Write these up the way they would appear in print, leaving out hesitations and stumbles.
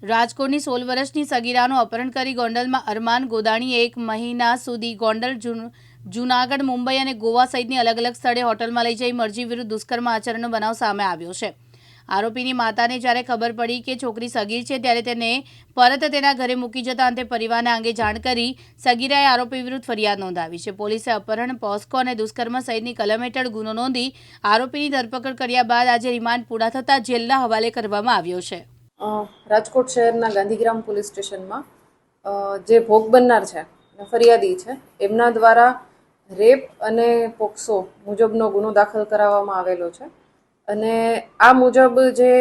રાજકોટની 16 વર્ષની સગીરાનું અપહરણ કરી ગોંડલમાં અરમાન ગોદાણીએ 1 મહિના સુધી ગોંડલ, જૂનાગઢ, મુંબઈ અને ગોવા સહિતની અલગ અલગ સ્થળે હોટલમાં લઈ જઈ મરજી વિરુદ્ધ દુષ્કર્મ આચરણનો બનાવ સામે આવ્યો છે. આરોપીની માતાને જ્યારે ખબર પડી કે છોકરી સગીર છે ત્યારે તેને પરત તેના ઘરે મૂકી જતા અંતે પરિવારને અંગે જાણ કરી સગીરાએ આરોપી વિરુદ્ધ ફરિયાદ નોંધાવી છે. પોલીસે અપહરણ, પોસ્કો અને દુષ્કર્મ સહિતની કલમ હેઠળ ગુનો નોંધી આરોપીની ધરપકડ કર્યા બાદ આજે રિમાન્ડ પૂરા થતાં જેલના હવાલે કરવામાં આવ્યો છે. રાજકોટ શહેરના ગાંધીગ્રામ પોલીસ સ્ટેશનમાં જે ભોગ બનનાર છે ફરિયાદી છે એમના દ્વારા રેપ અને પોક્સો મુજબનો ગુનો દાખલ કરાવવામાં આવેલો છે અને આ મુજબ જે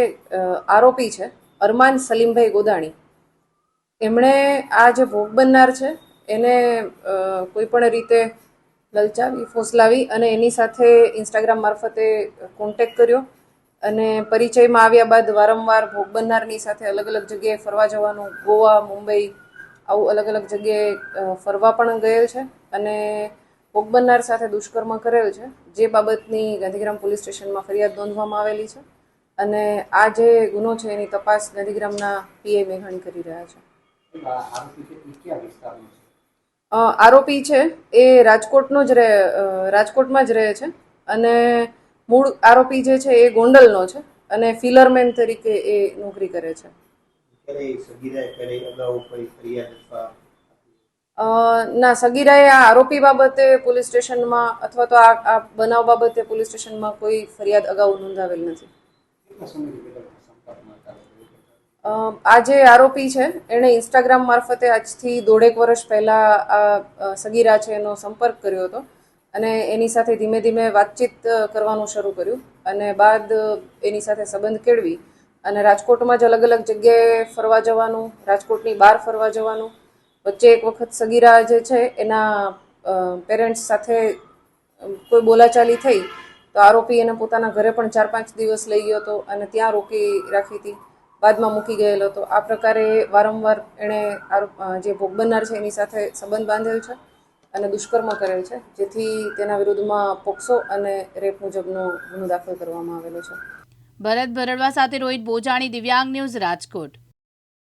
આરોપી છે અરમાન સલીમભાઈ ગોદાણી એમણે આ જે ભોગ બનનાર છે એને કોઈ પણ રીતે લલચાવી, ફોસલાવી અને એની સાથે ઇન્સ્ટાગ્રામ મારફતે કોન્ટેક્ટ કર્યો અને પરિચયમાં આવ્યા બાદ વારંવાર ભોગ બનનારની સાથે અલગ અલગ જગ્યાએ ફરવા જવાનું, ગોવા, મુંબઈ આવું અલગ અલગ જગ્યાએ ફરવા પણ ગયેલ છે અને ભોગ બનનાર સાથે દુષ્કર્મ કરેલ છે, જે બાબતની ગાંધીગ્રામ પોલીસ સ્ટેશનમાં ફરિયાદ નોંધવામાં આવેલી છે અને આ જે ગુનો છે એની તપાસ ગાંધીગ્રામના પીઆઈ મેઘાણી કરી રહ્યા છે. આરોપી છે એ રાજકોટમાં જ રહે છે અને મૂળ આરોપી જે છે એ ગોંડલનો છે અને ફિલરમેન તરીકે એ નોકરી કરે છે. ના, સગીરાએ આ આરોપી બાબતે પોલીસ સ્ટેશનમાં અથવા તો આ બનાવ બાબતે પોલીસ સ્ટેશનમાં કોઈ ફરિયાદ અગાઉ નોંધાવેલ નથી. આ જે આરોપી છે એણે ઇન્સ્ટાગ્રામ મારફતે આજથી 1.5 વર્ષ પહેલા આ સગીરા છે એનો સંપર્ક કર્યો હતો અને એની સાથે ધીમે ધીમે વાતચીત કરવાનું શરૂ કર્યું અને બાદ એની સાથે સંબંધ કેળવી અને રાજકોટમાં જ અલગ અલગ જગ્યાએ ફરવા જવાનું, રાજકોટની બહાર ફરવા જવાનું. વચ્ચે એક વખત સગીરા જે છે એના પેરેન્ટ્સ સાથે કોઈ બોલાચાલી થઈ તો આરોપી એને પોતાના ઘરે પણ 4-5 દિવસ લઈ ગયો હતો અને ત્યાં રોકી રાખી હતી, બાદમાં મૂકી ગયેલો હતો. આ પ્રકારે વારંવાર એણે જે ભોગ બનનાર છે એની સાથે સંબંધ બાંધેલ છે અને દુષ્કર્મ કરેલ છે, જેથી તેના વિરુદ્ધમાં પોક્સો અને રેપ મુજબનો ગુનો દાખલ કરવામાં આવેલો છે. ભરત ભરડવા સાથે રોહિત બોજાણી, દિવ્યાંગ ન્યૂઝ, રાજકોટ.